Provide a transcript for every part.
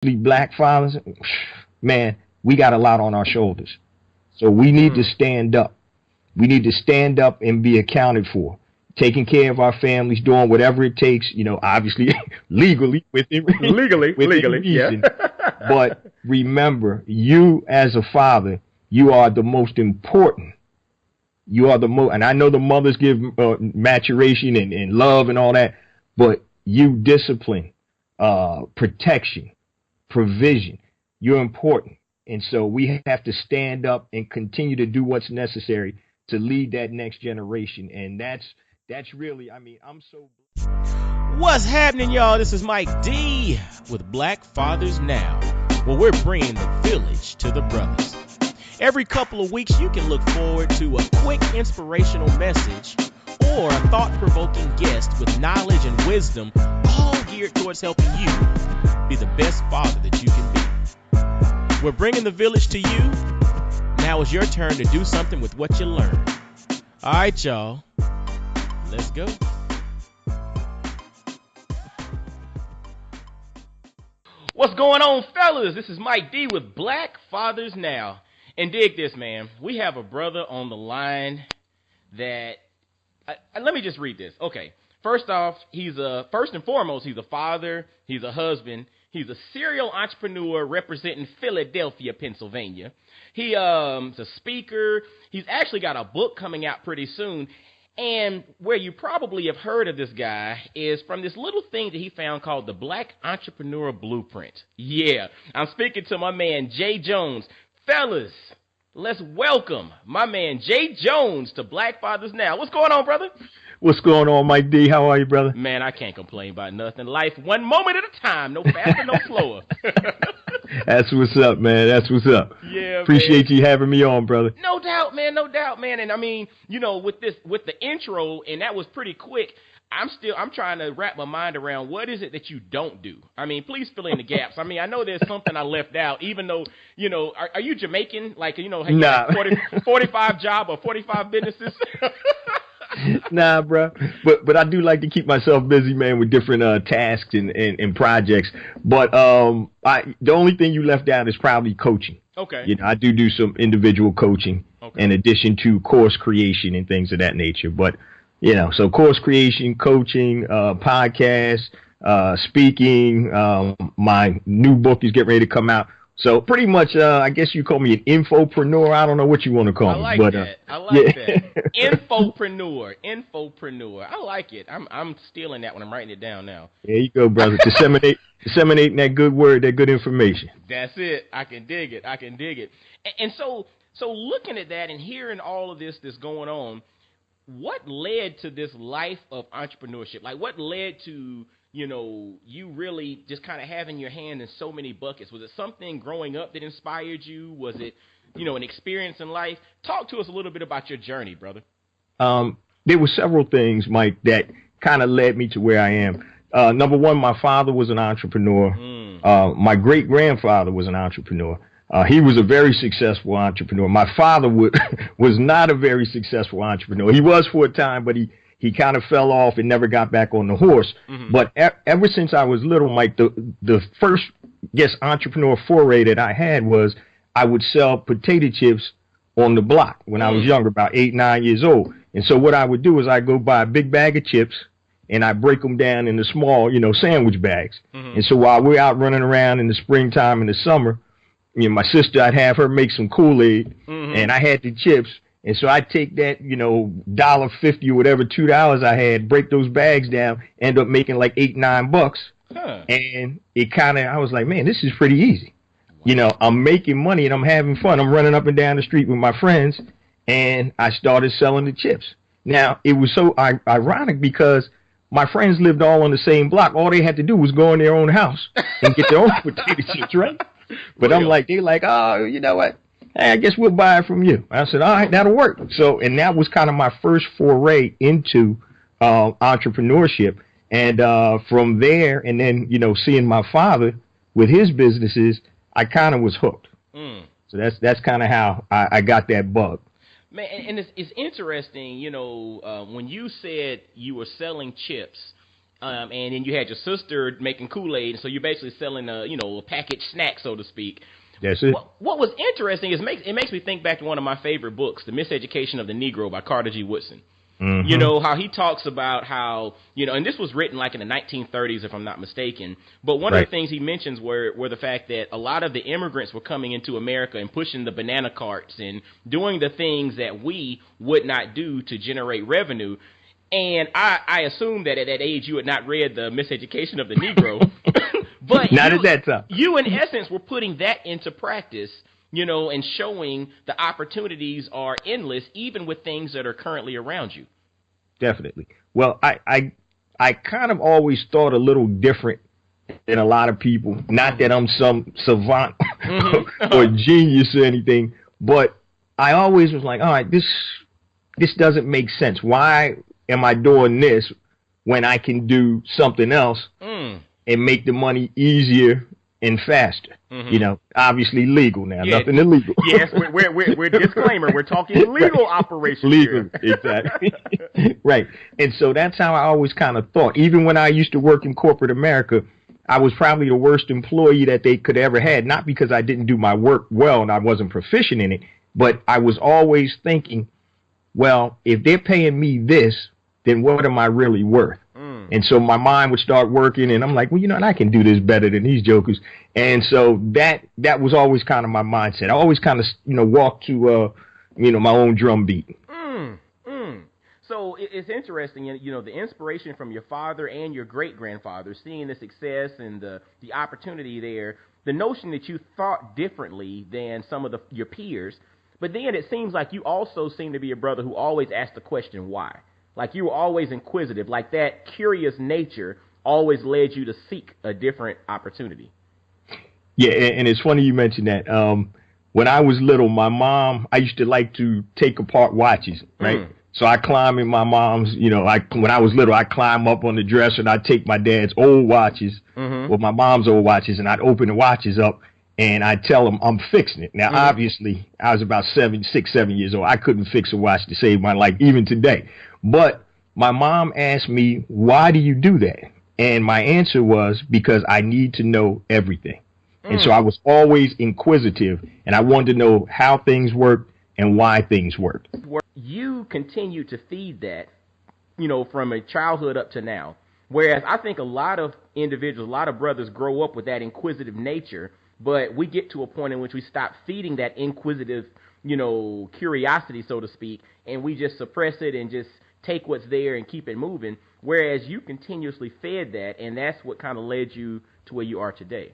black fathers, man, we got a lot on our shoulders. So we need to stand up. We need to stand up and be accounted for, taking care of our families, doing whatever it takes, obviously legally within reason. Yeah. But remember, you as a father, you are the most important. You are the most, and I know the mothers give maturation and love and all that, but you discipline, protection, provision, you're important. And so we have to stand up and continue to do what's necessary to lead that next generation. And that's really, I'm so. What's happening, y'all? This is Mike D with Black Fathers Now, where we're bringing the village to the brothers. Every couple of weeks, you can look forward to a quick inspirational message or a thought-provoking guest with knowledge and wisdom, all geared towards helping you be the best father that you can be. We're bringing the village to you. Now it's your turn to do something with what you learned. All right, y'all. Let's go. What's going on, fellas? This is Mike D with Black Fathers Now. And dig this, man. We have a brother on the line that... let me just read this. Okay. First off, first and foremost, he's a father. He's a husband. He's a serial entrepreneur representing Philadelphia, Pennsylvania. He's a speaker. He's actually got a book coming out pretty soon. And where you probably have heard of this guy is from this little thing that he found called the Black Entrepreneur Blueprint. Yeah, I'm speaking to my man, Jay Jones. Fellas, let's welcome my man, Jay Jones, to Black Fathers Now. What's going on, brother? What's going on, Mike D? How are you, brother? Man, I can't complain about nothing. Life one moment at a time, no faster, no slower. That's what's up, man. That's what's up. Yeah, appreciate you having me on, brother. No doubt, man. No doubt, man. And I mean, with the intro, and that was pretty quick. I'm trying to wrap my mind around what is it that you don't do. I mean, please fill in the gaps. I mean, I know there's something I left out, even though, are you Jamaican? Like, nah. 45 job or 45 businesses? Nah, bro. But I do like to keep myself busy, man, with different tasks and projects. But the only thing you left out is probably coaching. Okay. I do some individual coaching in addition to course creation and things of that nature. But so course creation, coaching, podcast, speaking. My new book is getting ready to come out. So pretty much, I guess you call me an infopreneur. I don't know what you want to call me. I like that. Infopreneur. I like it. I'm stealing that when I'm writing it down now. There you go, brother. Disseminating that good word, that good information. That's it. I can dig it. And so looking at that and hearing all of this that's going on, what led to this life of entrepreneurship? Like, what led to, you really just kind of having your hand in so many buckets? Was it something growing up that inspired you? Was it, an experience in life? Talk to us a little bit about your journey, brother. There were several things, Mike, that kind of led me to where I am. Number one, my father was an entrepreneur. My great-grandfather was an entrepreneur. He was a very successful entrepreneur. My father was not a very successful entrepreneur. He was for a time, but he kind of fell off and never got back on the horse. Mm-hmm. But ever since I was little, Mike, the first, entrepreneur foray that I had was I would sell potato chips on the block when I was younger, about 8, 9 years old. And so what I would do is I'd go buy a big bag of chips and I break them down into small, sandwich bags. Mm-hmm. And so while we're out running around in the springtime and the summer, my sister, I'd have her make some Kool-Aid, and I had the chips. And so I'd take that, $1.50 or whatever, $2 I had, break those bags down, end up making like $8, $9. Huh. And I was like, man, this is pretty easy. Wow. I'm making money and I'm having fun. I'm running up and down the street with my friends, and I started selling the chips. Now, it was so ironic because my friends lived all on the same block. All they had to do was go in their own house and get their own potato chips, right? But they're like, oh, you know what? Hey, I guess we'll buy it from you. I said, all right, that'll work. So, and that was kind of my first foray into entrepreneurship. And from there, and then, seeing my father with his businesses, I kind of was hooked. So that's kind of how I got that bug. Man, and it's interesting, when you said you were selling chips, and then you had your sister making Kool-Aid, so you're basically selling a packaged snack, so to speak. That's it. What was interesting is it makes me think back to one of my favorite books, The Miseducation of the Negro by Carter G. Woodson. Mm-hmm. You know, how he talks about how, and this was written like in the 1930s, if I'm not mistaken. But one of the things he mentions were the fact that a lot of the immigrants were coming into America and pushing the banana carts and doing the things that we would not do to generate revenue. And I assume that at that age you had not read The Miseducation of the Negro. But not at that time. You, in essence, were putting that into practice, and showing the opportunities are endless, even with things that are currently around you. Definitely. Well, I kind of always thought a little different than a lot of people. Not that I'm some savant or genius or anything, but I always was like, all right, this doesn't make sense. Why am I doing this when I can do something else and make the money easier and faster? Obviously legal now, nothing illegal. Yes, we're disclaimer. We're talking legal operations. Legal, exactly. Right. And so that's how I always kind of thought. Even when I used to work in corporate America, I was probably the worst employee that they could ever had, not because I didn't do my work well and I wasn't proficient in it, but I was always thinking, well, if they're paying me this, then what am I really worth? And so my mind would start working, and I'm like, well, and I can do this better than these jokers. And so that was always kind of my mindset. I always kind of, walk to, my own drum beat. So it's interesting, the inspiration from your father and your great-grandfather, seeing the success and the opportunity there, the notion that you thought differently than some of your peers. But then it seems like you also seem to be a brother who always asked the question, why? Like you were always inquisitive, like that curious nature always led you to seek a different opportunity. Yeah, and it's funny you mentioned that. When I was little, my mom, I used to like to take apart watches, right? So I climb in my mom's, when I was little, I climb up on the dresser and I'd take my dad's old watches or my mom's old watches, and I'd open the watches up and I'd tell them I'm fixing it. Now, obviously, I was about 7 years old. I couldn't fix a watch to save my life, even today. But my mom asked me, why do you do that? And my answer was, because I need to know everything. And so I was always inquisitive, and I wanted to know how things worked and why things worked. You continue to feed that, from a childhood up to now. Whereas I think a lot of individuals, a lot of brothers grow up with that inquisitive nature, but we get to a point in which we stop feeding that inquisitive, curiosity, so to speak, and we just suppress it and just take what's there and keep it moving, whereas you continuously fed that, and that's what kind of led you to where you are today.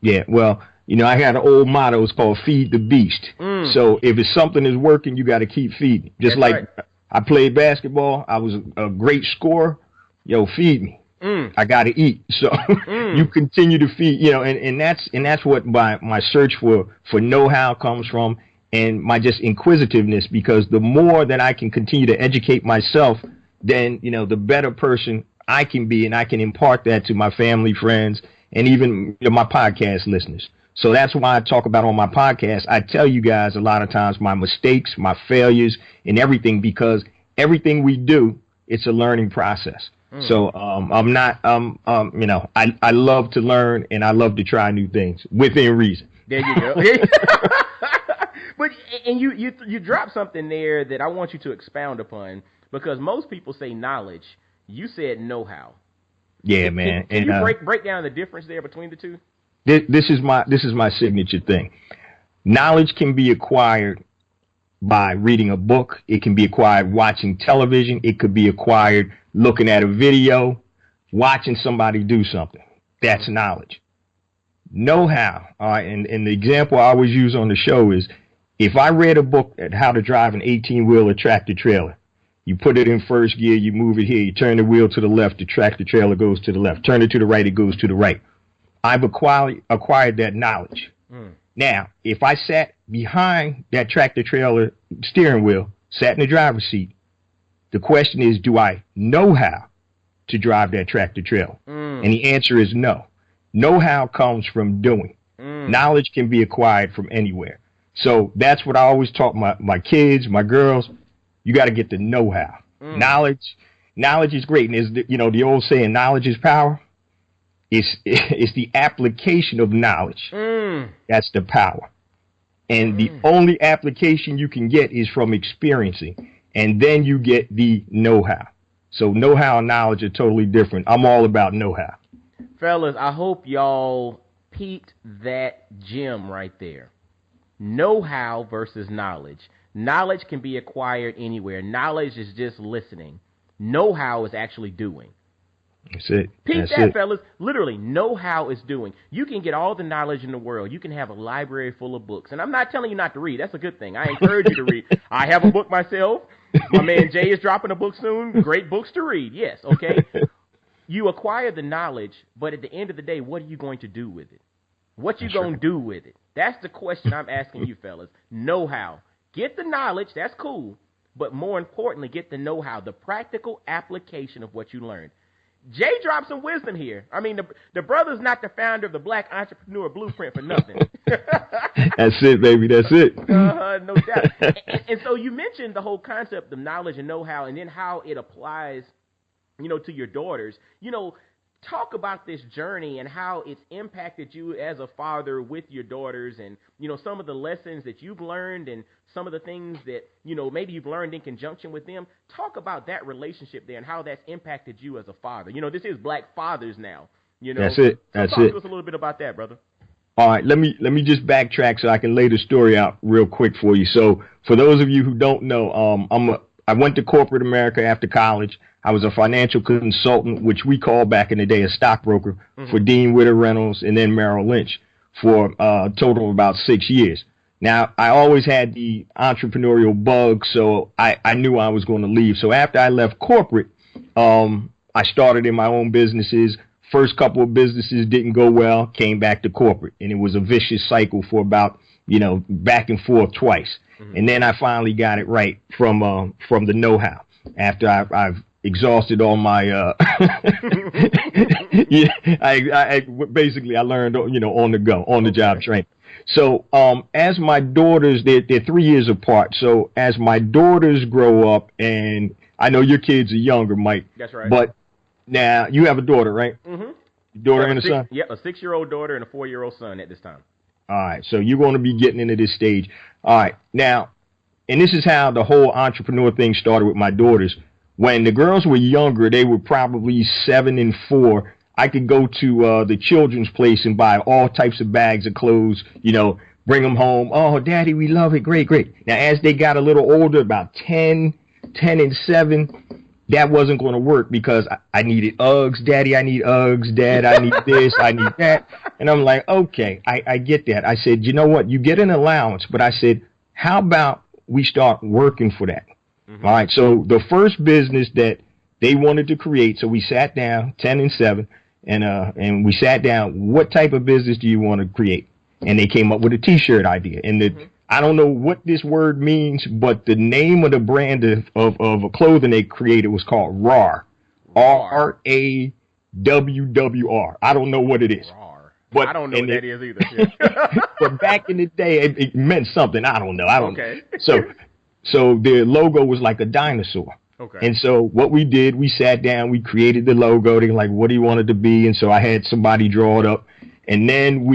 Yeah, well, I had an old motto. It's called feed the beast. So if it's something is working, you got to keep feeding. Just that's like I played basketball. I was a great scorer. Feed me. I got to eat. So you continue to feed, and that's what my search for know-how comes from. And my just inquisitiveness, because the more that I can continue to educate myself, then, the better person I can be, and I can impart that to my family, friends, and even my podcast listeners. So that's why I talk about on my podcast. I tell you guys a lot of times my mistakes, my failures, and everything, because everything we do, it's a learning process. So I love to learn, and I love to try new things within reason. There you go. But and you dropped something there that I want you to expound upon, because most people say knowledge. You said know-how. Yeah, man. Can you break down the difference there between the two? This is my signature thing. Knowledge can be acquired by reading a book. It can be acquired watching television. It could be acquired looking at a video, watching somebody do something. That's knowledge. Know-how. All right, and the example I always use on the show is, if I read a book at how to drive an 18-wheeler tractor trailer, you put it in first gear, you move it here, you turn the wheel to the left, the tractor trailer goes to the left. Turn it to the right, it goes to the right. I've acquired that knowledge. Now, if I sat behind that tractor trailer steering wheel, sat in the driver's seat, the question is, do I know how to drive that tractor trailer? And the answer is no. Know-how comes from doing. Knowledge can be acquired from anywhere. So that's what I always taught my kids, my girls. You got to get the know-how. Knowledge, knowledge is great. And is the old saying, knowledge is power. It's the application of knowledge. That's the power. And the only application you can get is from experiencing. And then you get the know-how. So know-how and knowledge are totally different. I'm all about know-how. Fellas, I hope y'all peeped that gem right there. Know-how versus knowledge. Knowledge can be acquired anywhere. Knowledge is just listening. Know-how is actually doing. That's it. Peep that, fellas. Literally, know-how is doing. You can get all the knowledge in the world. You can have a library full of books. And I'm not telling you not to read. That's a good thing. I encourage you to read. I have a book myself. My man Jay is dropping a book soon. Great books to read. Yes, okay? You acquire the knowledge, but at the end of the day, what are you going to do with it? What you going to do with it? That's the question I'm asking you, fellas. Know-how. Get the knowledge. That's cool. But more importantly, get the know-how, the practical application of what you learned. Jay dropped some wisdom here. I mean, the brother's not the founder of the Black Entrepreneur Blueprint for nothing. That's it, baby. That's it. No doubt. And so you mentioned the whole concept of knowledge and know-how, and then how it applies, to your daughters. Talk about this journey and how it's impacted you as a father with your daughters, and some of the lessons that you've learned and some of the things that maybe you've learned in conjunction with them. Talk about that relationship there and how that's impacted you as a father. This is Black Fathers now. That's it. That's talk to us a little bit about that, brother. All right, let me just backtrack so I can lay the story out real quick for you. So for those of you who don't know, I went to corporate America after college. I was a financial consultant, which we called back in the day a stockbroker, for Dean Witter Reynolds and then Merrill Lynch for a total of about 6 years. Now, I always had the entrepreneurial bug, so I knew I was going to leave. So after I left corporate, I started in my own businesses. First couple of businesses didn't go well, came back to corporate. And it was a vicious cycle for about, back and forth twice. And then I finally got it right from the know-how after I've exhausted all my I learned on the go, on the job training. So as my daughters, they're 3 years apart, so as my daughters grow up, and I know your kids are younger, Mike. That's right. But now you have a daughter, right? Daughter and a son? Yep, a 6-year-old daughter and a 4-year-old son at this time. All right, so you're going to be getting into this stage. All right, now, and this is how the whole entrepreneur thing started with my daughters. When the girls were younger, they were probably 7 and 4. I could go to the children's place and buy all types of bags of clothes, bring them home. Oh, Daddy, we love it. Great, great. Now, as they got a little older, about 10 and 7, that wasn't going to work because I needed Uggs. Daddy, I need Uggs. Dad, I need this. I need that. And I'm like, okay, I get that. I said, you know what? You get an allowance. But I said, how about we start working for that? All right. So the first business that they wanted to create, so we sat down, 10 and 7, and we sat down, what type of business do you want to create? And they came up with a T-shirt idea. And I don't know what this word means, but the name of the brand of clothing they created was called RAWR. RAWWR. I don't know what it is. But I don't know what that is either. But back in the day, it meant something. I don't know. Okay. So their logo was like a dinosaur. Okay. And so what we did, we sat down, we created the logo. They were like, what do you want it to be? And so I had somebody draw it up. And then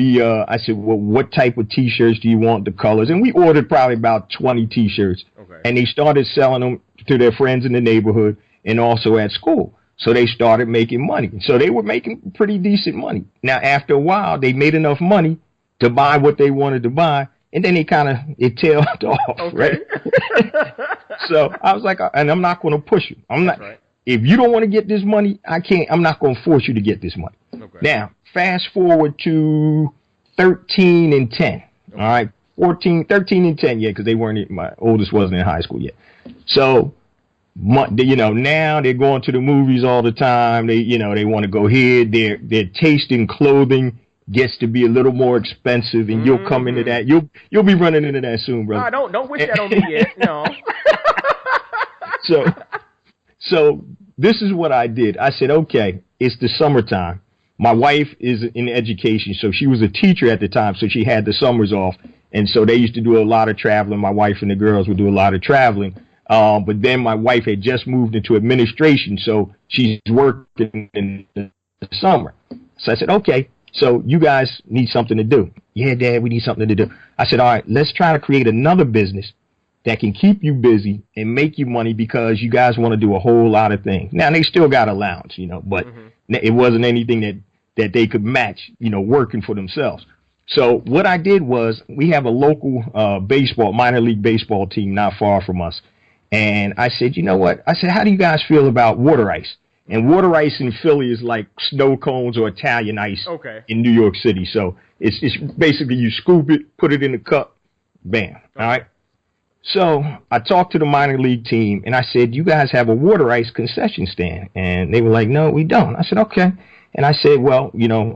I said, well, what type of T-shirts do you want, the colors? And we ordered probably about 20 T-shirts. Okay. And they started selling them to their friends in the neighborhood and also at school. So they started making money. So they were making pretty decent money. Now, after a while, they made enough money to buy what they wanted to buy. And then it tailed off, okay. Right? So I was like, and I'm not going to push you. Right. If you don't want to get this money, I'm not going to force you to get this money. Okay. Now, fast forward to 13 and 10. Okay. All right. 13 and 10. Yeah. Cause my oldest wasn't in high school yet. So, now they're going to the movies all the time. They want to go here. Their taste in clothing gets to be a little more expensive, and you'll come into that. You'll be running into that soon, brother. Don't wish that on me yet. No. So this is what I did. I said, okay, it's the summertime. My wife is in education, so she was a teacher at the time, so she had the summers off, and so they used to do a lot of traveling. My wife and the girls would do a lot of traveling. But then my wife had just moved into administration, so she's working in the summer. So I said, okay, so you guys need something to do. Yeah, Dad, we need something to do. I said, all right, let's try to create another business that can keep you busy and make you money because you guys want to do a whole lot of things. Now, they still got allowance, but it wasn't anything that they could match, working for themselves. So what I did was we have a local minor league baseball team not far from us. And I said, you know what? I said, how do you guys feel about water ice? And water ice in Philly is like snow cones or Italian ice in New York City. So it's basically you scoop it, put it in a cup, bam. All right. So I talked to the minor league team and I said, you guys have a water ice concession stand? And they were like, no, we don't. I said, okay. And I said, well,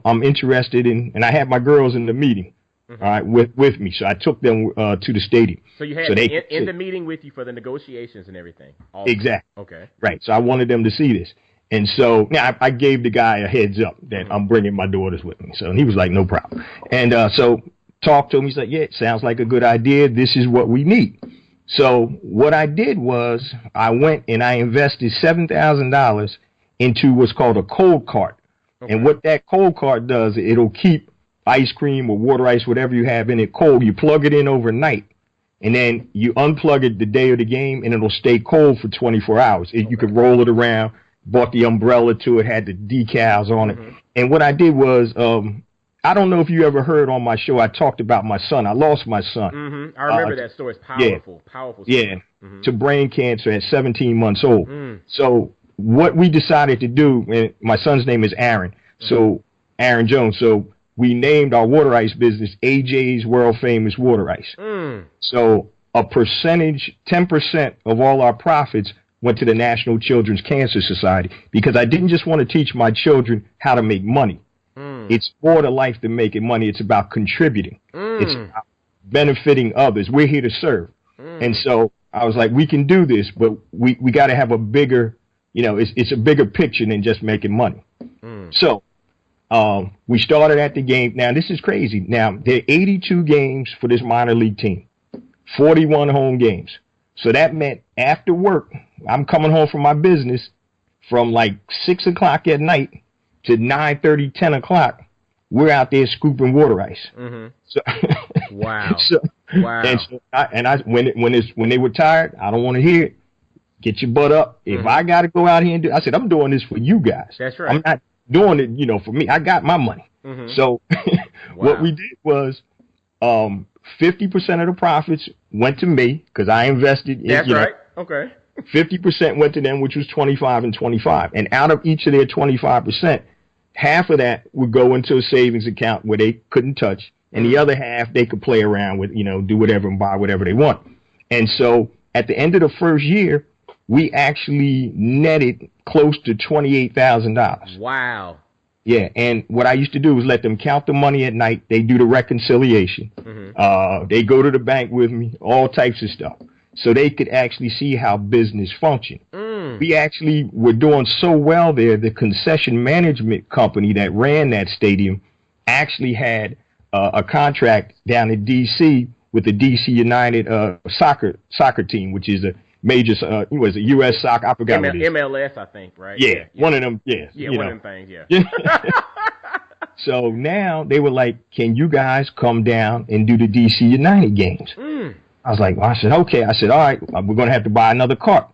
I'm interested in, and I had my girls in the meeting, all right, with me. So I took them to the stadium. So you had in the meeting with you for the negotiations and everything. Awesome. Exactly. Okay. Right. So I wanted them to see this. And so I gave the guy a heads up that I'm bringing my daughters with me. So he was like, no problem. And so talked to him. He's like, yeah, it sounds like a good idea. This is what we need. So what I did was I went and I invested $7,000 into what's called a cold cart. Okay. And what that cold cart does, it'll keep ice cream or water ice, whatever you have in it, cold. You plug it in overnight, and then you unplug it the day of the game, and it'll stay cold for 24 hours. You can roll it around. Bought the umbrella to it, had the decals on it. And what I did was, I don't know if you ever heard on my show, I talked about my son. I lost my son. I remember that story. It's powerful, powerful story. Yeah, to brain cancer at 17 months old. So what we decided to do, and my son's name is Aaron, so Aaron Jones. So we named our water ice business AJ's World Famous Water Ice. So a percentage, 10% of all our profits went to the National Children's Cancer Society because I didn't just want to teach my children how to make money. It's more to life than making money. It's about contributing. It's about benefiting others. We're here to serve. And so I was like, we can do this, but we got to have a bigger, it's a bigger picture than just making money. So we started at the game. Now, this is crazy. Now, there are 82 games for this minor league team, 41 home games. So that meant after work, I'm coming home from my business from like 6 o'clock at night to 9:30, 10 o'clock. We're out there scooping water ice. So, wow. Wow. When they were tired, I don't want to hear it. Get your butt up. If I got to go out here and do, I said, I'm doing this for you guys. That's right. I'm not doing it, for me. I got my money. So what we did was, 50% of the profits went to me because I invested in, That's right. Okay. 50% went to them, which was 25 and 25. And out of each of their 25%, half of that would go into a savings account where they couldn't touch. And the other half they could play around with, do whatever and buy whatever they want. And so at the end of the first year, we actually netted close to $28,000. Wow. Yeah, and what I used to do was let them count the money at night. They do the reconciliation. They go to the bank with me, all types of stuff. So they could actually see how business functioned. We actually were doing so well there, the concession management company that ran that stadium actually had a contract down in D.C. with the D.C. United soccer team, which is a major, was a U.S. soccer, I forgot what it is. MLS, I think, right? Yeah, one of them, yeah. Yeah, one of them things, yeah. So now they were like, can you guys come down and do the D.C. United games? I was like, well, I said, okay. I said, all right, we're going to have to buy another cart.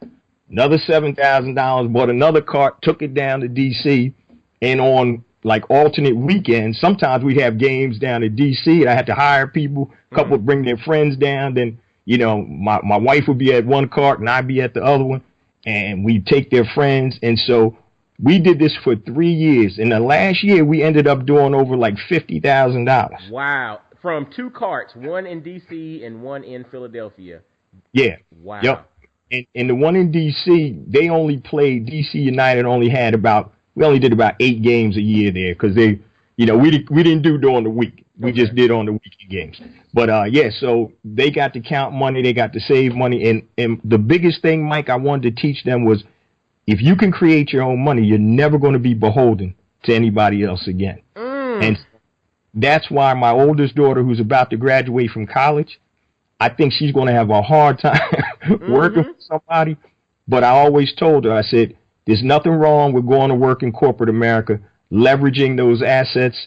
Another $7,000, bought another cart, took it down to D.C., and on like alternate weekends, sometimes we'd have games down in D.C., and I had to hire people, a couple would bring their friends down, then, my wife would be at one cart and I'd be at the other one, and we'd take their friends, and so we did this for 3 years. In the last year, we ended up doing over like $50,000. Wow. From 2 carts, one in D.C. and one in Philadelphia. Yeah. Wow. Yep. And the one in D.C., they only played, D.C. United only had we only did about 8 games a year there because they, we didn't do during the week. We just did on the weekend games. But, so they got to count money. They got to save money. And the biggest thing, Mike, I wanted to teach them was if you can create your own money, you're never going to be beholden to anybody else again. And that's why my oldest daughter, who's about to graduate from college, I think she's going to have a hard time working for somebody. But I always told her, I said, there's nothing wrong with going to work in corporate America, leveraging those assets,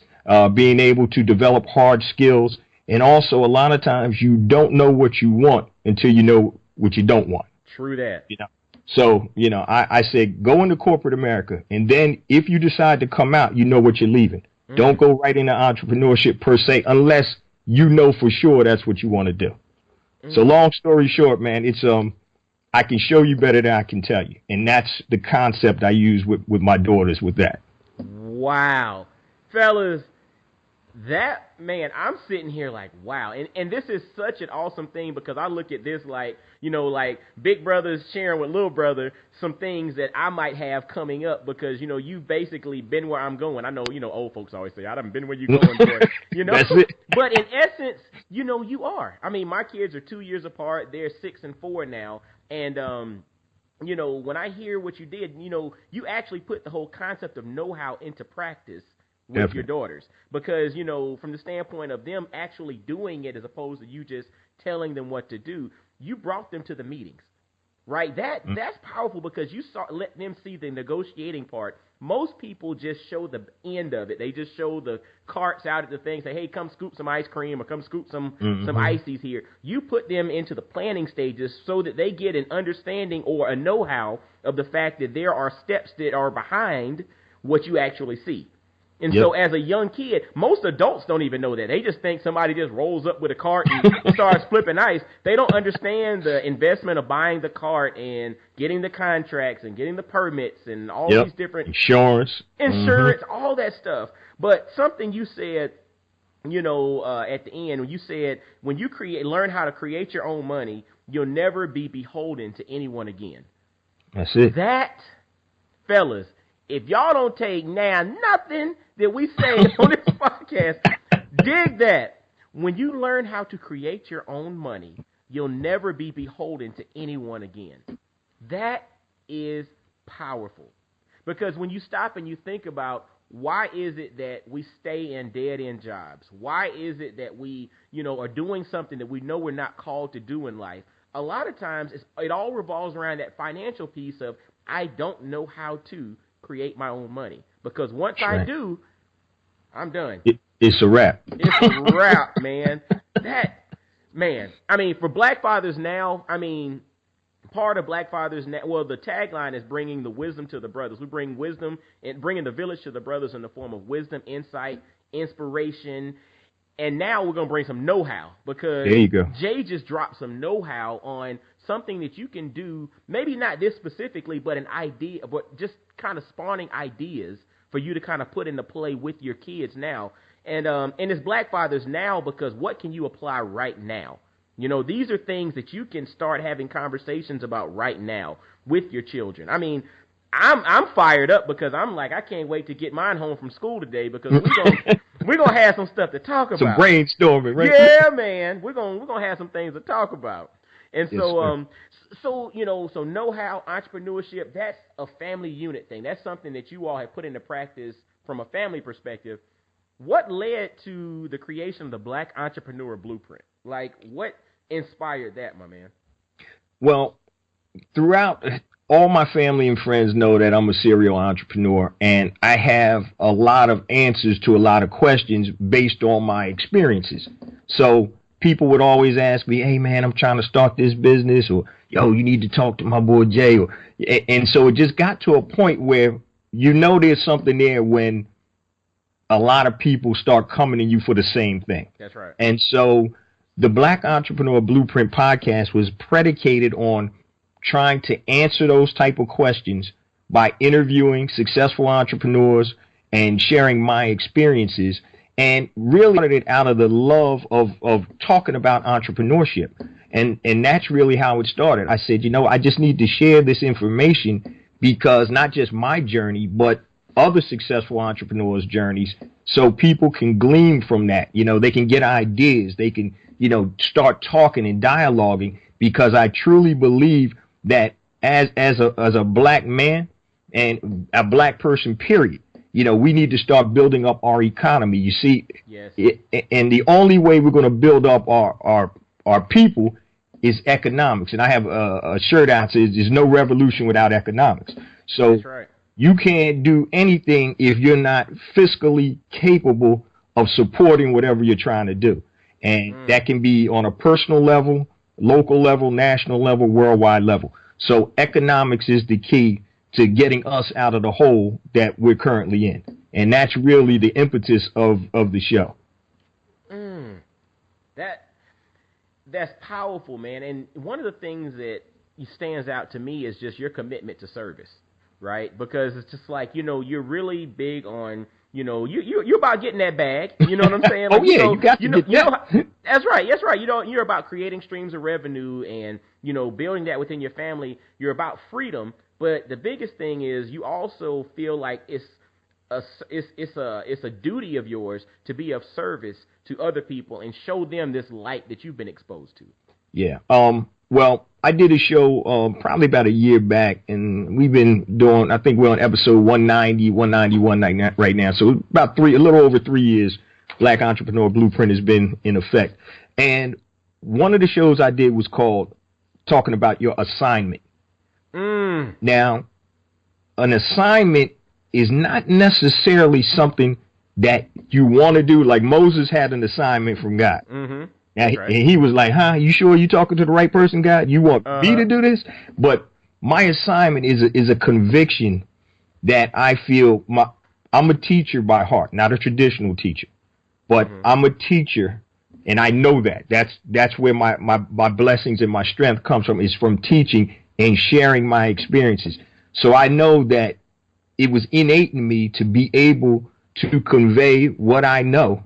being able to develop hard skills. And also, a lot of times you don't know what you want until you know what you don't want. True that. You know? So, I said, go into corporate America. And then if you decide to come out, you know what you're leaving. Don't go right into entrepreneurship per se, unless you know for sure that's what you want to do. So long story short, man, it's I can show you better than I can tell you. And that's the concept I use with my daughters with that. Wow. Fellas, that, man, I'm sitting here like, wow. And this is such an awesome thing, because I look at this like, like big brother's sharing with little brother some things that I might have coming up, because, you've basically been where I'm going. I know, old folks always say, I done been where you going, boy. That's it. But in essence, you are. I mean, my kids are 2 years apart. They're 6 and 4 now. And, when I hear what you did, you actually put the whole concept of know-how into practice with Definitely. your daughters, because, from the standpoint of them actually doing it as opposed to you just telling them what to do, you brought them to the meetings, right? That's powerful, because you let them see the negotiating part. Most people just show the end of it. They just show the carts out at the thing, say, hey, come scoop some ice cream, or come scoop some ices here. You put them into the planning stages so that they get an understanding or a know-how of the fact that there are steps that are behind what you actually see. And so as a young kid, most adults don't even know that. They just think somebody just rolls up with a cart and starts flipping ice. They don't understand the investment of buying the cart and getting the contracts and getting the permits and all these different insurance, all that stuff. But something you said, at the end, when you said, when you learn how to create your own money, you'll never be beholden to anyone again. That's it. That, fellas, if y'all don't take now nothing that we say on this podcast, dig that. When you learn how to create your own money, you'll never be beholden to anyone again. That is powerful. Because when you stop and you think about, why is it that we stay in dead-end jobs? Why is it that we, are doing something that we know we're not called to do in life? A lot of times it all revolves around that financial piece of, I don't know how to create my own money, because once I do, I'm done. It's a wrap. It's a wrap, man. I mean, for Black Fathers Now, part of Black Fathers Now, well, the tagline is bringing the wisdom to the brothers. We bring wisdom and bringing the village to the brothers in the form of wisdom, insight, inspiration, and now we're going to bring some know-how, because there you go. Jay just dropped some know-how on something that you can do, maybe not this specifically, but an idea, but just kind of spawning ideas for you to kind of put into play with your kids now. And it's Black Fathers Now, because what can you apply right now? These are things that you can start having conversations about right now with your children. I mean, I'm fired up, because I'm like, I can't wait to get mine home from school today, because we're gonna have some stuff to talk about. Some brainstorming, right? Yeah, man. We're gonna have some things to talk about. And Yes, so know-how, entrepreneurship, that's a family unit thing. That's something that you all have put into practice from a family perspective. What led to the creation of the Black Entrepreneur Blueprint? Like, what inspired that, my man? Well, throughout, all my family and friends know that I'm a serial entrepreneur, and I have a lot of answers to a lot of questions based on my experiences. So people would always ask me, hey, man, I'm trying to start this business, or, yo, you need to talk to my boy Jay. And so it just got to a point where there's something there when a lot of people start coming to you for the same thing. That's right. And so the Black Entrepreneur Blueprint podcast was predicated on trying to answer those type of questions by interviewing successful entrepreneurs and sharing my experiences, and really started it out of the love of talking about entrepreneurship. And that's really how it started. I said, I just need to share this information, because not just my journey, but other successful entrepreneurs' journeys, so people can glean from that. They can get ideas. They can, start talking and dialoguing, because I truly believe that as a Black man and a Black person, period, we need to start building up our economy. You see, yes. And the only way we're going to build up our people is economics. And I have a shirt out that says there's no revolution without economics. So that's right. You can't do anything if you're not fiscally capable of supporting whatever you're trying to do. And that can be on a personal level, local level, national level, worldwide level. So economics is the key to getting us out of the hole that we're currently in. And that's really the impetus of the show. That's powerful, man. And one of the things that stands out to me is just your commitment to service, right? Because it's just like, you're really big on, you're about getting that bag. You know what I'm saying? Like, you got to get that. That's right. That's right. You're about creating streams of revenue and, building that within your family. You're about freedom. But the biggest thing is you also feel like it's a duty of yours to be of service to other people and show them this light that you've been exposed to. Yeah. Well, I did a show probably about a year back, and we've been doing, I think we're on episode 190, 191 right now. So about a little over 3 years, Black Entrepreneur Blueprint has been in effect. And one of the shows I did was called Talking About Your Assignment. Now, an assignment is not necessarily something that you want to do. Like Moses had an assignment from God. Now, right. And he was like, you sure you talking to the right person, God? You want me to do this? But my assignment is a conviction that I feel I'm a teacher by heart, not a traditional teacher, but I'm a teacher. And I know that. That's where my blessings and my strength comes from, is from teaching and sharing my experiences. So I know that it was innate in me to be able to convey what I know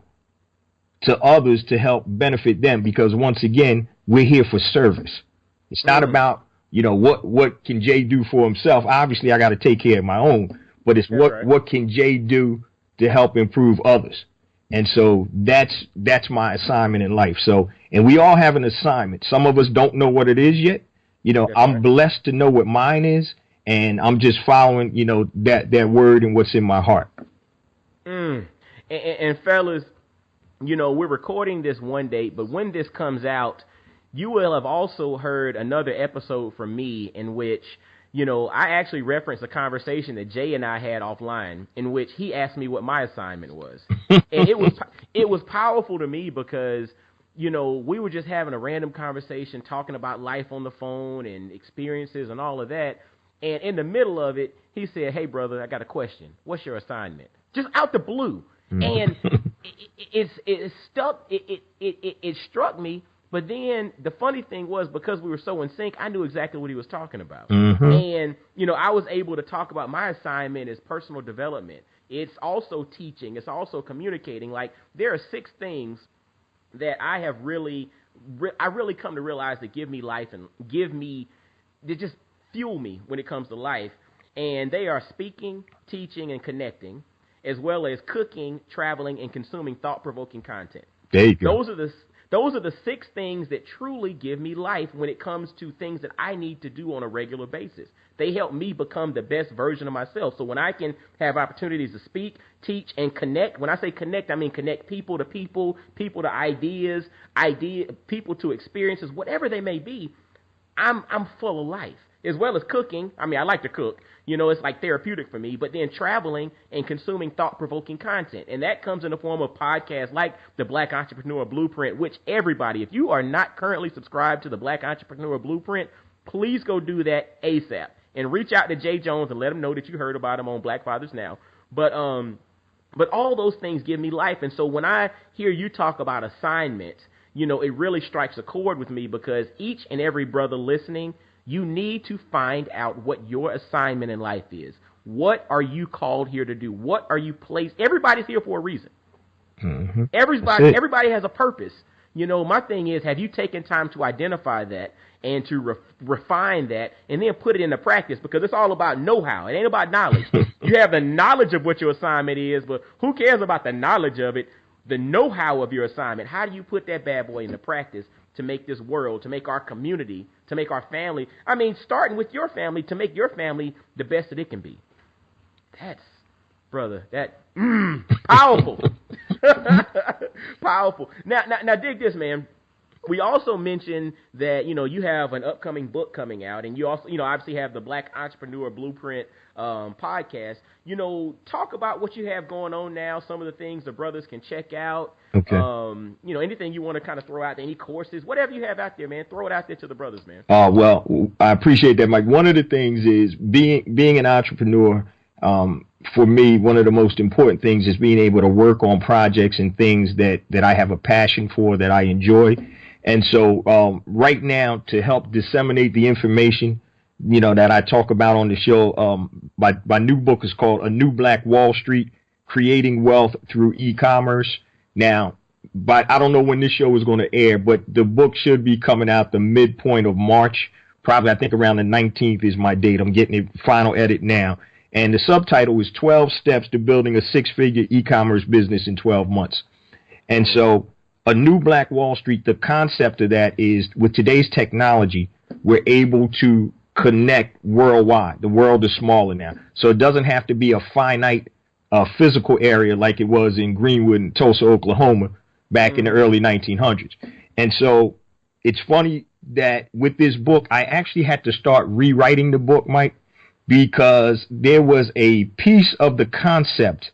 to others to help benefit them, because once again, we're here for service. It's not about, what can Jay do for himself? Obviously, I got to take care of my own, but it's what can Jay do to help improve others? And so that's my assignment in life. So, and we all have an assignment. Some of us don't know what it is yet. I'm blessed to know what mine is, and I'm just following, that word and what's in my heart. And fellas, we're recording this one date, but when this comes out, you will have also heard another episode from me in which, I actually referenced a conversation that Jay and I had offline in which he asked me what my assignment was. And it was powerful to me because, we were just having a random conversation talking about life on the phone and experiences and all of that. And in the middle of it, he said, "Hey, brother, I got a question. What's your assignment?" Just out the blue. And it struck me. But then the funny thing was, because we were so in sync, I knew exactly what he was talking about. And, I was able to talk about my assignment as personal development. It's also teaching. It's also communicating. Like, there are 6 things that I have really come to realize that give me life and that just fuel me when it comes to life. And they are speaking, teaching, and connecting, as well as cooking, traveling, and consuming thought-provoking content. There you go. Those are the 6 things that truly give me life when it comes to things that I need to do on a regular basis. They help me become the best version of myself. So when I can have opportunities to speak, teach, and connect, when I say connect, I mean connect people to people, people to ideas, people to experiences, whatever they may be, I'm full of life. As well as cooking. I mean, I like to cook. It's like therapeutic for me. But then traveling and consuming thought-provoking content. And that comes in the form of podcasts like the Black Entrepreneur Blueprint, which everybody, if you are not currently subscribed to the Black Entrepreneur Blueprint, please go do that ASAP. And reach out to Jay Jones and let him know that you heard about him on Black Fathers Now. But all those things give me life. And so when I hear you talk about assignments, it really strikes a chord with me, because each and every brother listening, you need to find out what your assignment in life is. What are you called here to do? What are you placed? Everybody's here for a reason. Everybody has a purpose. My thing is, have you taken time to identify that and to refine that and then put it into practice? Because it's all about know-how. It ain't about knowledge. You have the knowledge of what your assignment is, but who cares about the knowledge of it? The know-how of your assignment. How do you put that bad boy into practice to make this world, to make our community, to make our family, starting with your family, to make your family the best that it can be? That's, brother, powerful. Powerful. Now dig this, man. we also mentioned that, you have an upcoming book coming out, and you also, obviously have the Black Entrepreneur Blueprint podcast. Talk about what you have going on now, some of the things the brothers can check out. Okay. Anything you want to kind of throw out there, any courses, whatever you have out there, man, throw it out there to the brothers, man. Well, I appreciate that, Mike. One of the things is being an entrepreneur. For me, one of the most important things is being able to work on projects and things that I have a passion for, that I enjoy. And so right now, to help disseminate the information, that I talk about on the show, my new book is called A New Black Wall Street, Creating Wealth Through E-Commerce. Now, I don't know when this show is going to air, but the book should be coming out the midpoint of March. Probably, I think around the 19th is my date. I'm getting a final edit now. And the subtitle is 12 Steps to Building a Six-Figure E-Commerce Business in 12 Months. And so A New Black Wall Street, the concept of that is, with today's technology, we're able to connect worldwide. The world is smaller now. So it doesn't have to be a finite physical area like it was in Greenwood and Tulsa, Oklahoma back in the early 1900s. And so it's funny that with this book, I actually had to start rewriting the book, Mike, because there was a piece of the concept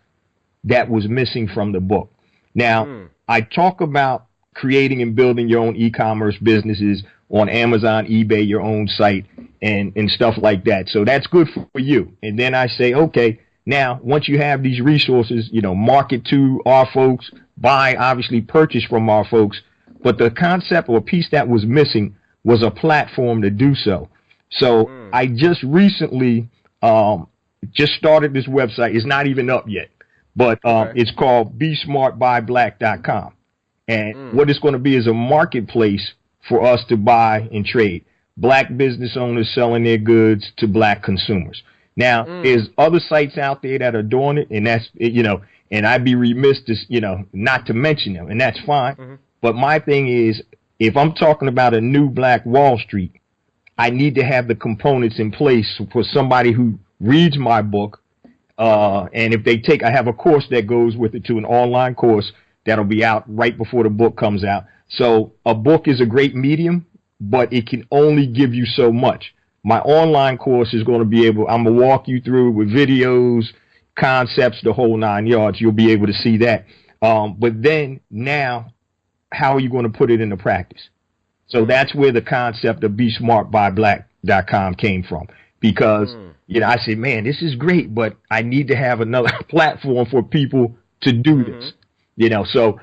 that was missing from the book. Now, I talk about creating and building your own e-commerce businesses on Amazon, eBay, your own site, and stuff like that. So that's good for you. And then I say, okay, now, once you have these resources, market to our folks, buy, obviously purchase from our folks. But the concept or piece that was missing was a platform to do so. So I just recently just started this website. It's not even up yet, but it's called besmartbyblack.com. And what it's going to be is a marketplace for us to buy and trade. Black business owners selling their goods to black consumers. Now, there's other sites out there that are doing it, and that's, and I'd be remiss to, not to mention them, and that's fine. But my thing is, if I'm talking about a new Black Wall Street, I need to have the components in place for somebody who reads my book. And if they I have a course that goes with it, to an online course that'll be out right before the book comes out. So a book is a great medium, but it can only give you so much. My online course is going to be I'm going to walk you through with videos, concepts, the whole 9 yards. You'll be able to see that. But then now, how are you going to put it into practice? So that's where the concept of besmartbyblack.com came from, because, I said, man, this is great, but I need to have another platform for people to do this, so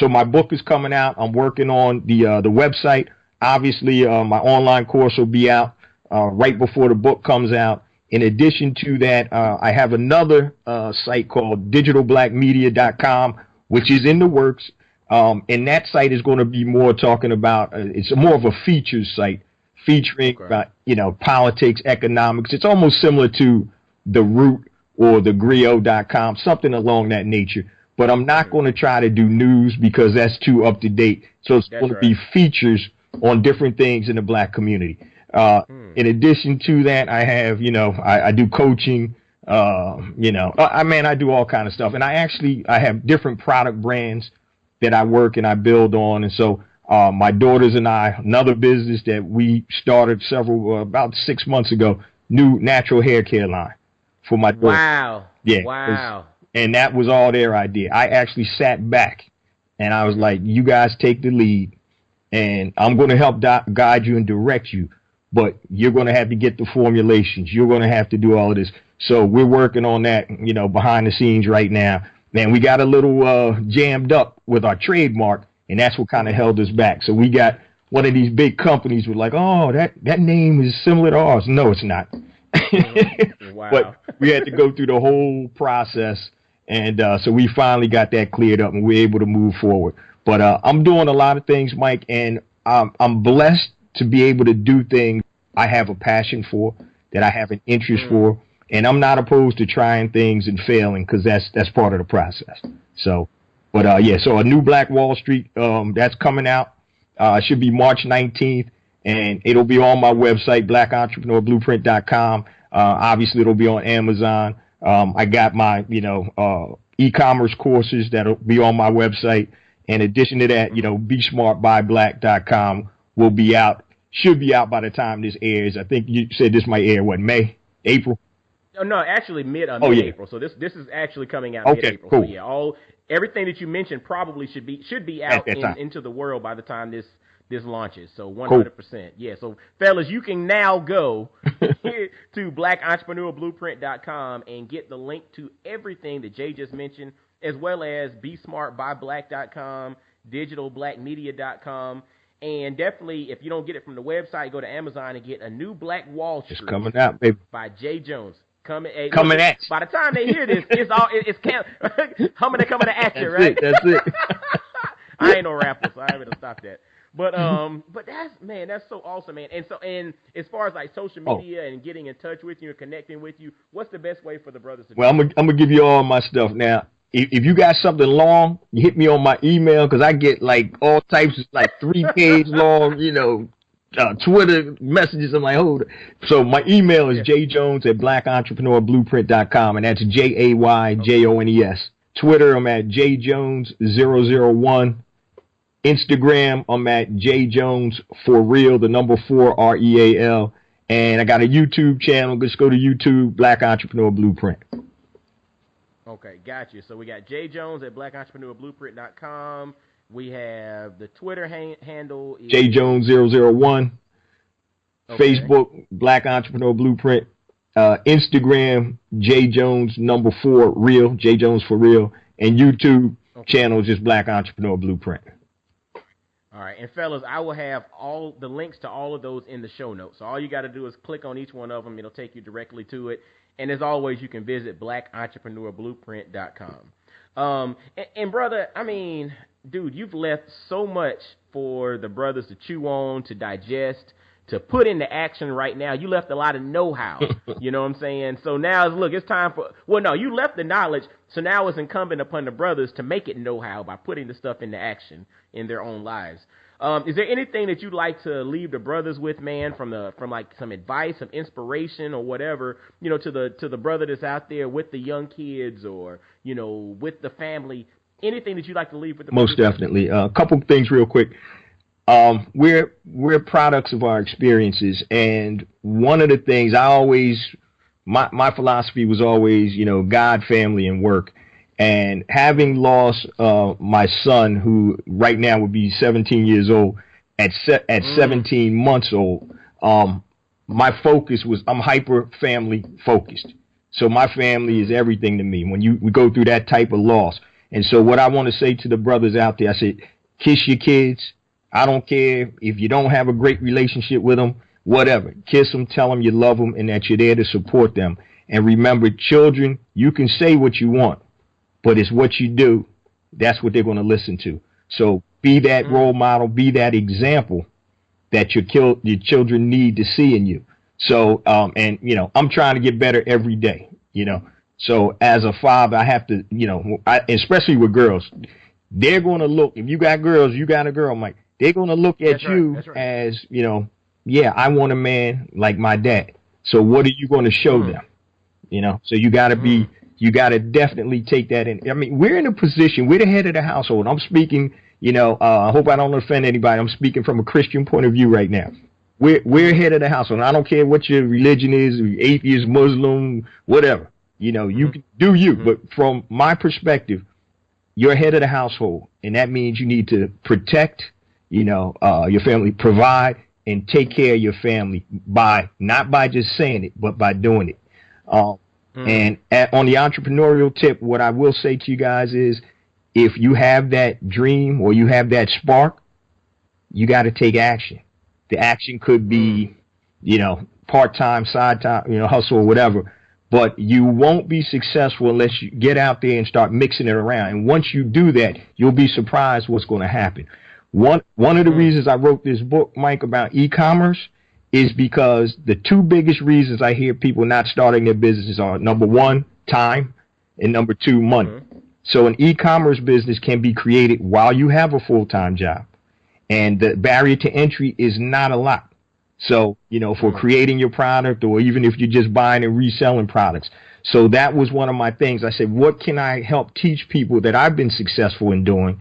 my book is coming out. I'm working on the website. Obviously, my online course will be out right before the book comes out. In addition to that, I have another site called digitalblackmedia.com, which is in the works. And that site is going to be more talking about, it's more of a features site, featuring, politics, economics. It's almost similar to The Root or the Griot.com, something along that nature. But I'm not going to try to do news because that's too up to date. So it's going to be features on different things in the black community. In addition to that, I have, I do coaching, I do all kind of stuff. And I have different product brands that I work and I build on. And so my daughters and I, another business that we started about 6 months ago, new natural hair care line for my daughter. Wow. Yeah. Wow. And that was all their idea. I actually sat back and I was like, you guys take the lead and I'm going to help guide you and direct you, but you're going to have to get the formulations. You're going to have to do all of this. So we're working on that, behind the scenes right now. Man, we got a little jammed up with our trademark, and that's what kind of held us back. So we got one of these big companies were like, oh, that name is similar to ours. No, it's not. Wow. But we had to go through the whole process, and so we finally got that cleared up, and we're able to move forward. But I'm doing a lot of things, Mike, and I'm blessed to be able to do things I have a passion for, that I have an interest for. And I'm not opposed to trying things and failing, because that's part of the process. So, but so A New Black Wall Street, that's coming out. It should be March 19th, and it'll be on my website, blackentrepreneurblueprint.com. Obviously, it'll be on Amazon. I got my, e-commerce courses that'll be on my website. In addition to that, besmartbyblack.com will be out, should be out by the time this airs. I think you said this might air, what, May, April? No, actually mid-April. So this is actually coming out mid-April. Cool. So yeah, everything that you mentioned probably should be out into the world by the time this launches. So 100%. Cool. Yeah. So fellas, you can now go to blackentrepreneurBlueprint.com and get the link to everything that Jay just mentioned, as well as besmartbyblack.com, digitalblackmedia.com. And definitely, if you don't get it from the website, go to Amazon and get A New Black Wall Street. It's coming out, baby. By Jay Jones. Coming at you. By the time they hear this, it's coming at you, right? That's it. I ain't no rapper, so I haven't to stop that. But that's so awesome, man. And as far as like social media and getting in touch with you and connecting with you, what's the best way for the brothers to do? Well, I'm gonna give you all my stuff now. If you got something long, you hit me on my email, because I get like all types of like 3-page long, Twitter messages. I'm like, hold it. So my email is jjones@blackentrepreneurBlueprint.com, and that's JAYJONES. Twitter, I'm at jjones001. Instagram, I'm at jjones4real, the number 4 REAL. And I got a YouTube channel. Just go to YouTube, Black Entrepreneur Blueprint. Okay, got you. So we got jjones@blackentrepreneurBlueprint.com. We have the Twitter handle is jjones001. Okay. Facebook, Black Entrepreneur Blueprint. Instagram, jjones4real, jjones4real. And YouTube channel is just Black Entrepreneur Blueprint. All right, and fellas, I will have all the links to all of those in the show notes. So all you got to do is click on each one of them. It'll take you directly to it. And as always, you can visit blackentrepreneurBlueprint.com. And brother, I mean, dude, you've left so much for the brothers to chew on, to digest, to put into action right now. You left a lot of know-how, you know what I'm saying? So now, it's time for, you left the knowledge, so now it's incumbent upon the brothers to make it know-how by putting the stuff into action in their own lives. Is there anything that you'd like to leave the brothers with, man, from like some advice, some inspiration or whatever, to the brother that's out there with the young kids or, with the family, anything that you'd like to leave with the brothers? Most definitely. A couple things real quick. We're products of our experiences, and one of the things my philosophy was always, God, family, and work. And having lost my son, who right now would be 17 years old, at 17 months old, my focus was, I'm hyper family focused. So my family is everything to me when we go through that type of loss. And so what I want to say to the brothers out there, I said, kiss your kids. I don't care if you don't have a great relationship with them, whatever. Kiss them, tell them you love them, and that you're there to support them. And remember, children, you can say what you want, but it's what you do. That's what they're going to listen to. So be that role model, be that example that your children need to see in you. So, I'm trying to get better every day, So as a father, I have to, especially with girls, they're going to look, if you got girls, you got a girl, Mike, they're going to look at you as, I want a man like my dad. So what are you going to show them? So you got to you got to definitely take that in. I mean, we're in a position, we're the head of the household. I'm speaking, I hope I don't offend anybody. I'm speaking from a Christian point of view right now. We're head of the household. I don't care what your religion is, atheist, Muslim, whatever. You can do you. But from my perspective, you're head of the household, and that means you need to protect, your family, provide, and take care of your family not by just saying it, but by doing it. And on the entrepreneurial tip, what I will say to you guys is, if you have that dream or you have that spark, you got to take action. The action could be, part-time, side time, hustle or whatever. But you won't be successful unless you get out there and start mixing it around. And once you do that, you'll be surprised what's going to happen. One of the reasons I wrote this book, Mike, about e-commerce is because the two biggest reasons I hear people not starting their businesses are, number one, time, and number two, money. So an e-commerce business can be created while you have a full-time job. And the barrier to entry is not a lot. So, for creating your product, or even if you're just buying and reselling products. So that was one of my things. I said, what can I help teach people that I've been successful in doing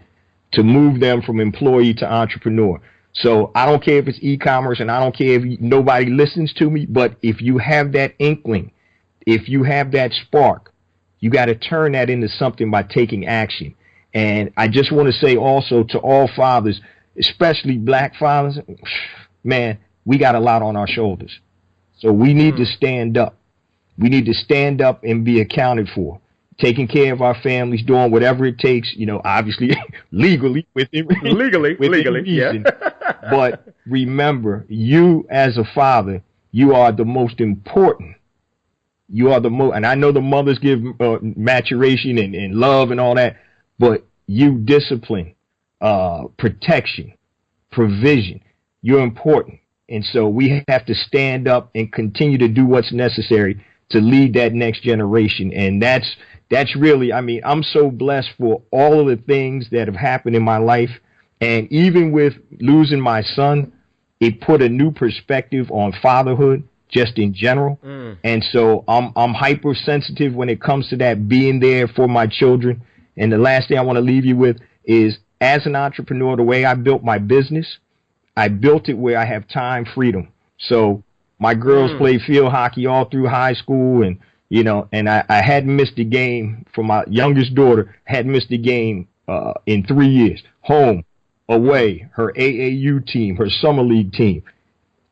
to move them from employee to entrepreneur. So I don't care if it's e-commerce, and I don't care if nobody listens to me, but if you have that inkling, if you have that spark, you got to turn that into something by taking action. And I just want to say also to all fathers, especially black fathers, man, we got a lot on our shoulders. So we need to stand up. We need to stand up and be accounted for, taking care of our families, doing whatever it takes, obviously legally, within reason. Yeah. But remember, you as a father, you are the most important. You are the most, and I know the mothers give maturation and love and all that, but you discipline, protection, provision, you're important. And so we have to stand up and continue to do what's necessary to lead that next generation. And that's really, I'm so blessed for all of the things that have happened in my life. And even with losing my son, it put a new perspective on fatherhood just in general. And so I'm hypersensitive when it comes to that, being there for my children. And the last thing I want to leave you with is, as an entrepreneur, the way I built my business, I built it where I have time freedom. So my girls played field hockey all through high school, and and I hadn't missed a game for my youngest daughter, hadn't missed a game in 3 years. Home, away, her AAU team, her summer league team,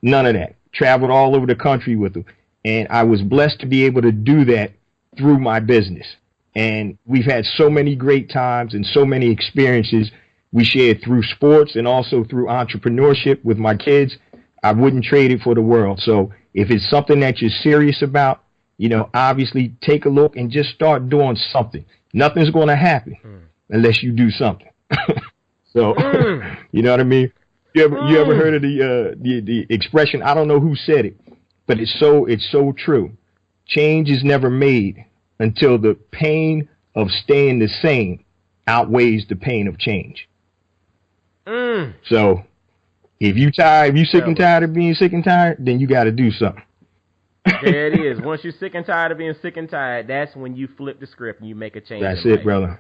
none of that. Traveled all over the country with them. And I was blessed to be able to do that through my business. And we've had so many great times and so many experiences we shared through sports and also through entrepreneurship with my kids. I wouldn't trade it for the world. So if it's something that you're serious about, obviously take a look and just start doing something. Nothing's going to happen unless you do something. So, you know what I mean? You ever heard of the expression? I don't know who said it, but it's so true. Change is never made until the pain of staying the same outweighs the pain of change. So if you sick and tired of being sick and tired, then you got to do something. There it is. Once you're sick and tired of being sick and tired, that's when you flip the script and you make a change. That's it, brother.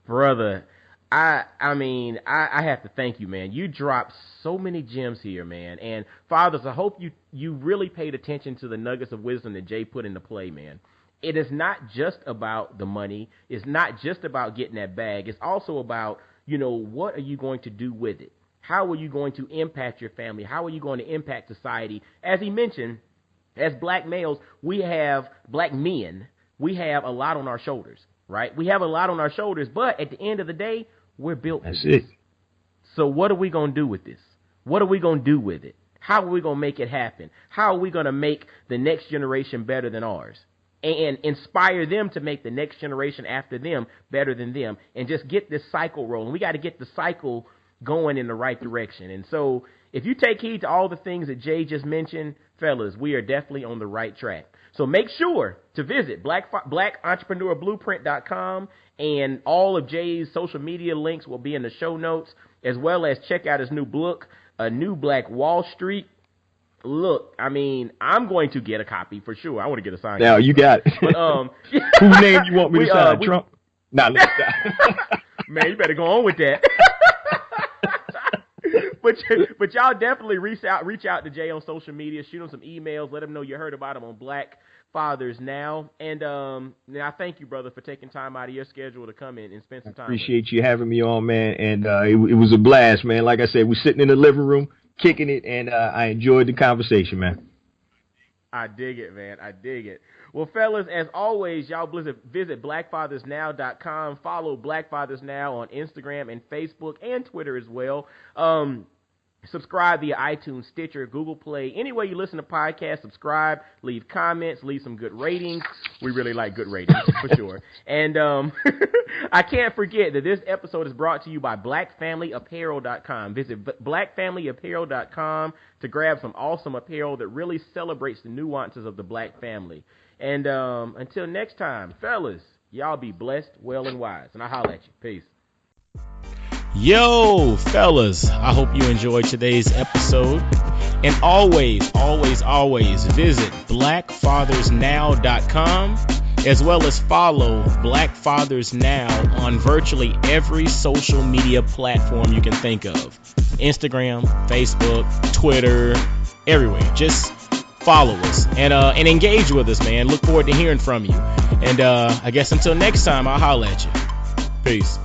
Brother, I have to thank you, man. You dropped so many gems here, man. And fathers, I hope you really paid attention to the nuggets of wisdom that Jay put into play, man. It is not just about the money. It's not just about getting that bag. It's also about, what are you going to do with it? How are you going to impact your family? How are you going to impact society? As he mentioned, as black males, black men, we have a lot on our shoulders, right? We have a lot on our shoulders, but at the end of the day, we're built for this. That's it. So what are we going to do with this? What are we going to do with it? How are we going to make it happen? How are we going to make the next generation better than ours? And inspire them to make the next generation after them better than them, and just get this cycle rolling. We got to get the cycle going in the right direction. And so if you take heed to all the things that Jay just mentioned, fellas, we are definitely on the right track. So make sure to visit blackentrepreneurblueprint.com, and all of Jay's social media links will be in the show notes, as well as check out his new book, A New Black Wall Street. Look, I'm going to get a copy for sure. I want to get a signed copy. Now, you got it. But, whose name you want me to sign? Trump? Nah, man, you better go on with that. But y'all definitely reach out to Jay on social media. Shoot him some emails. Let him know you heard about him on Black Fathers Now. And I thank you, brother, for taking time out of your schedule to come in and spend some time. Appreciate you having me on, man. And it was a blast, man. Like I said, we're sitting in the living room, kicking it, and I enjoyed the conversation, man. I dig it, man. I dig it. Well, fellas, as always, y'all visit blackfathersnow.com. Follow Black Fathers Now on Instagram and Facebook and Twitter as well. Subscribe via iTunes, Stitcher, Google Play. Anywhere you listen to podcasts, subscribe, leave comments, leave some good ratings. We really like good ratings, for sure. And I can't forget that this episode is brought to you by blackfamilyapparel.com. Visit blackfamilyapparel.com to grab some awesome apparel that really celebrates the nuances of the black family. And until next time, fellas, y'all be blessed, well, and wise. And I'll holler at you. Peace. Yo, fellas, I hope you enjoyed today's episode. And always visit blackfathersnow.com. as well as follow Black Fathers Now on virtually every social media platform you can think of. Instagram, Facebook, Twitter, everywhere. Just follow us and engage with us, man. Look forward to hearing from you. And I guess until next time, I'll holler at you. Peace.